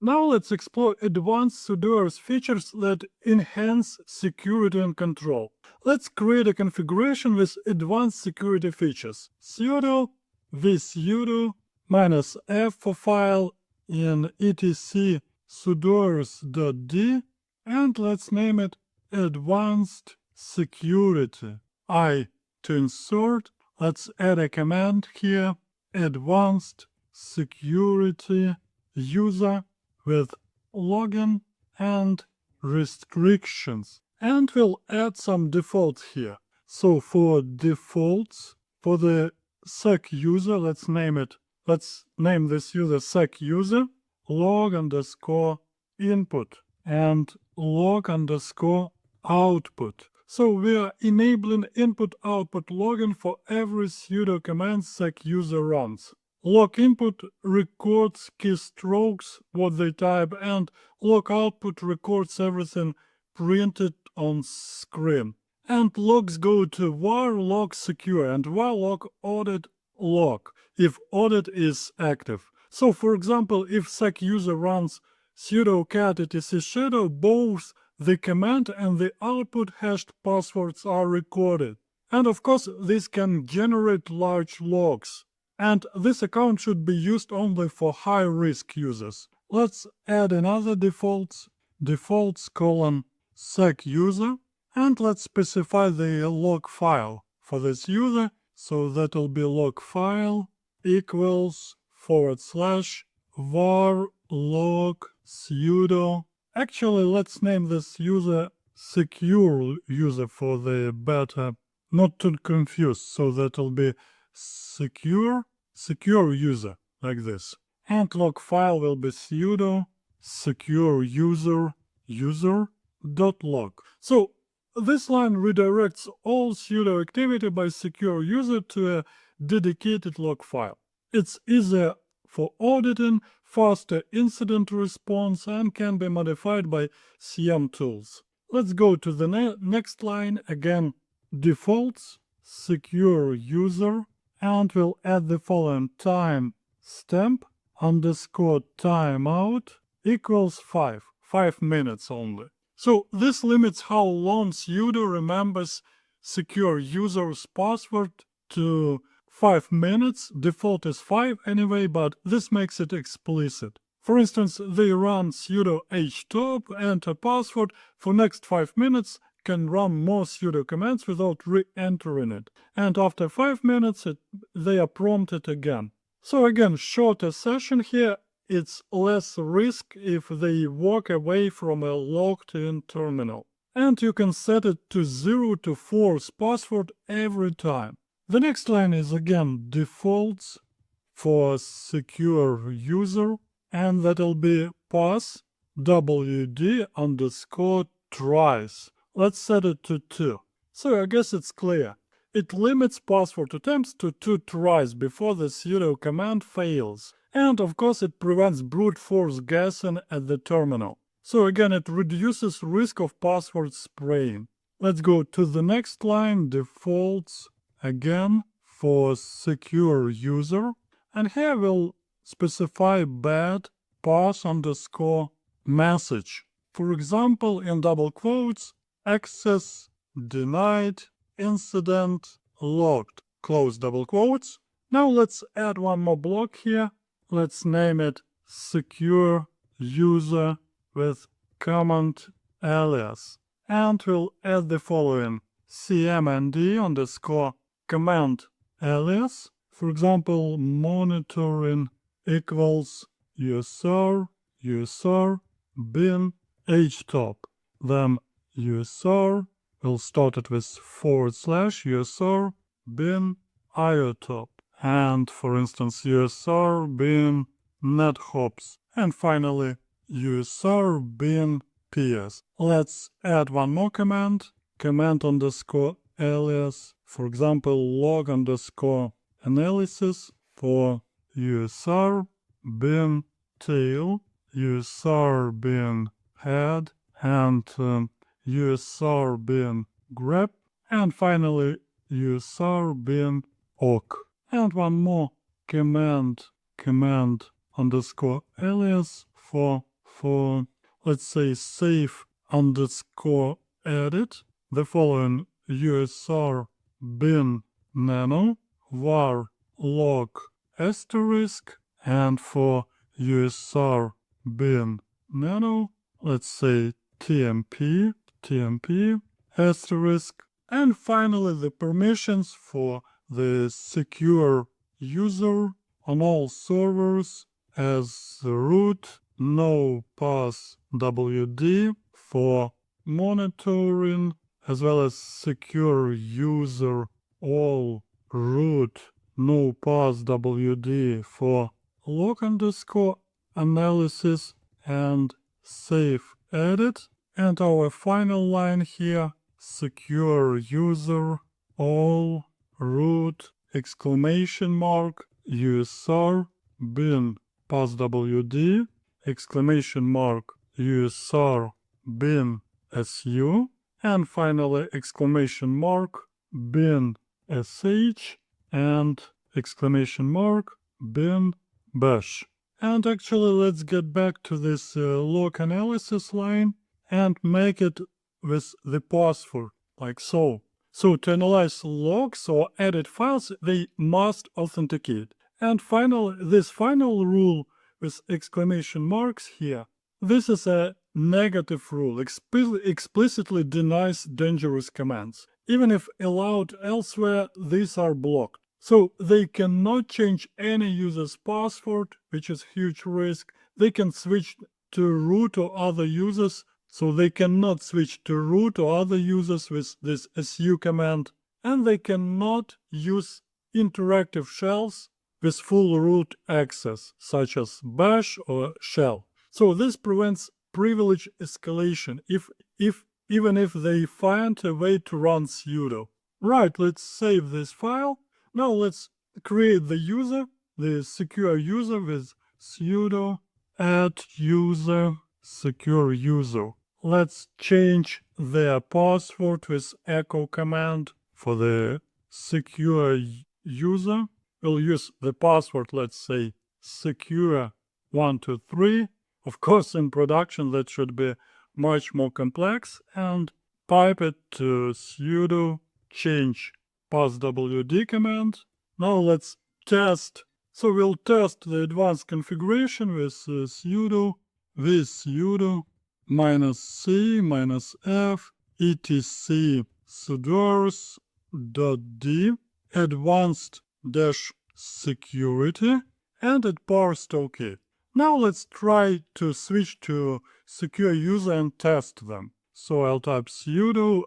Now let's explore advanced Sudoers features that enhance security and control. Let's create a configuration with advanced security features. Sudo vsudo -f for file in etc sudoers.d, and let's name it advanced security. To insert, let's add a command here, advanced security user with login and restrictions. And we'll add some defaults here. So for defaults, for the sec user, let's name this user sec user, log underscore input and log underscore output. So we are enabling input-output login for every sudo command sec user runs. Log input records keystrokes, what they type, and log output records everything printed on screen. And logs go to var log secure and var log audit log if audit is active. So for example, if sec user runs sudo cat etc shadow, both the command and the output hashed passwords are recorded. And of course, this can generate large logs. And this account should be used only for high-risk users. Let's add another defaults sec user, and let's specify the log file for this user. So that will be log file equals / var log sudo. Actually, let's name this user secure user for the better, not to confuse. So that will be secure user, like this. And log file will be sudo secure user.log. So this line redirects all sudo activity by secure user to a dedicated log file. It's easier for auditing, faster incident response, and can be modified by CM tools. Let's go to the next line. Again, defaults secure user, and we'll add the following time stamp underscore timeout equals 5 minutes only. So this limits how long sudo remembers secure user's password to 5 minutes. Default is 5 anyway, but this makes it explicit. For instance, they run sudo htop, enter password, for next 5 minutes, can run more sudo commands without re-entering it. And after 5 minutes, they are prompted again. So again, shorter session here, it's less risk if they walk away from a logged-in terminal. And you can set it to 0 to force password every time. The next line is again defaults for secure user, and that'll be pass wd underscore tries. Let's set it to 2. So I guess it's clear. It limits password attempts to 2 tries before the sudo command fails. And of course it prevents brute force guessing at the terminal. So again, it reduces risk of password spraying. Let's go to the next line, defaults again for secure user. And here we'll specify bad pass underscore message. For example, in double quotes, access denied, incident logged, close double quotes. Now let's add one more block here. Let's name it secure user with command alias. And we'll add the following cmnd underscore command alias. For example, monitoring equals usr bin htop. Then usr, we'll start it with / usr bin iotop. And for instance, usr bin nethops. And finally, usr bin ps. Let's add one more command underscore alias. For example, log underscore analysis for usr bin tail, usr bin head, and usr bin grep, and finally usr bin awk. And one more command underscore alias for for, let's say, save underscore edit, the following usr bin nano var log asterisk, and for usr bin nano, let's say tmp asterisk, and finally the permissions for the secure user on all servers as root no pass wd for monitoring, as well as secure user all root no pass wd for log underscore analysis and save edit. And our final line here, secure user all root exclamation mark usr bin passwd exclamation mark usr bin su, and finally exclamation mark bin sh and exclamation mark bin bash. And actually, let's get back to this log analysis line and make it with the password, like so. So to analyze logs or edit files, they must authenticate. And finally, this final rule with exclamation marks here, this is a negative rule, explicitly denies dangerous commands. Even if allowed elsewhere, these are blocked. So they cannot change any user's password, which is huge risk. They can switch to root or other users, so they cannot switch to root or other users with this su command, and they cannot use interactive shells with full root access, such as bash or shell. So this prevents privilege escalation even if they find a way to run sudo. Right, let's save this file. Now let's create the user, the secure user, with sudo add user secure user. Let's change their password with echo command for the secure user. We'll use the password, let's say, secure123. Of course, in production, that should be much more complex. And pipe it to sudo change passwd command. Now let's test. So we'll test the advanced configuration with sudo -c -f etc sudoers.d advanced-security, and it parsed OK. Now let's try to switch to secure user and test them. So I'll type sudo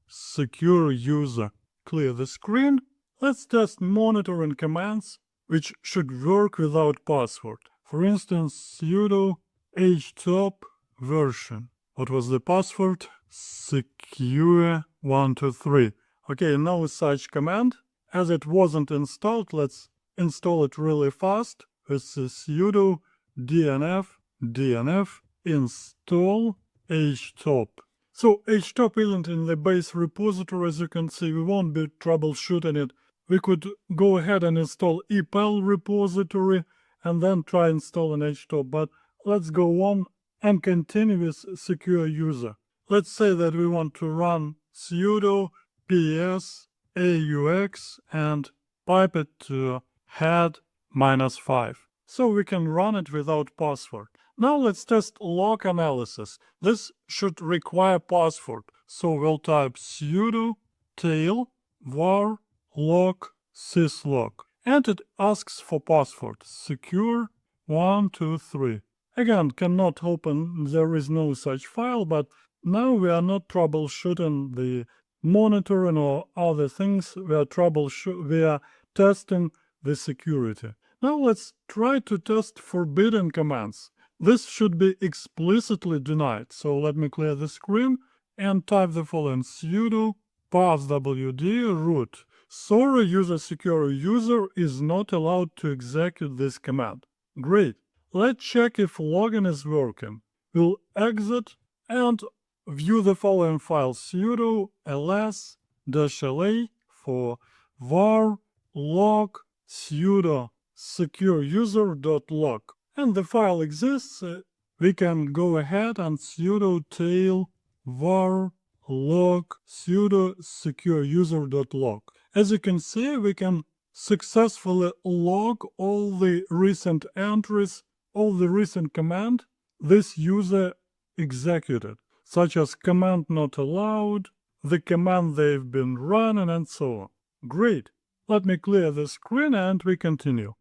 su-secure user. Clear the screen. Let's test monitoring commands, which should work without password. For instance, sudo htop version. What was the password? Secure123. Okay, no such command. As it wasn't installed, let's install it really fast with sudo dnf install htop. So htop isn't in the base repository, as you can see. We won't be troubleshooting it. We could go ahead and install epal repository and then try installing htop, but let's go on and continue with secure user. Let's say that we want to run sudo ps aux and pipe it to head -5. So we can run it without password. Now let's test log analysis. This should require password. So we'll type sudo tail var log syslog. And it asks for password. Secure123. Again, cannot open, there is no such file, but now we are not troubleshooting the monitoring or other things. We are testing the security. Now let's try to test forbidden commands. This should be explicitly denied. So let me clear the screen and type the following: sudo passwd root. Sorry, user secure user is not allowed to execute this command. Great. Let's check if login is working. We'll exit and view the following file: sudo ls-la for var log sudo secure user.log. and the file exists, we can go ahead and sudo tail var log sudo secure user.log. As you can see, we can successfully log all the recent entries, all the recent command this user executed, such as command not allowed, the command they've been running, and so on. Great. Let me clear the screen and we continue.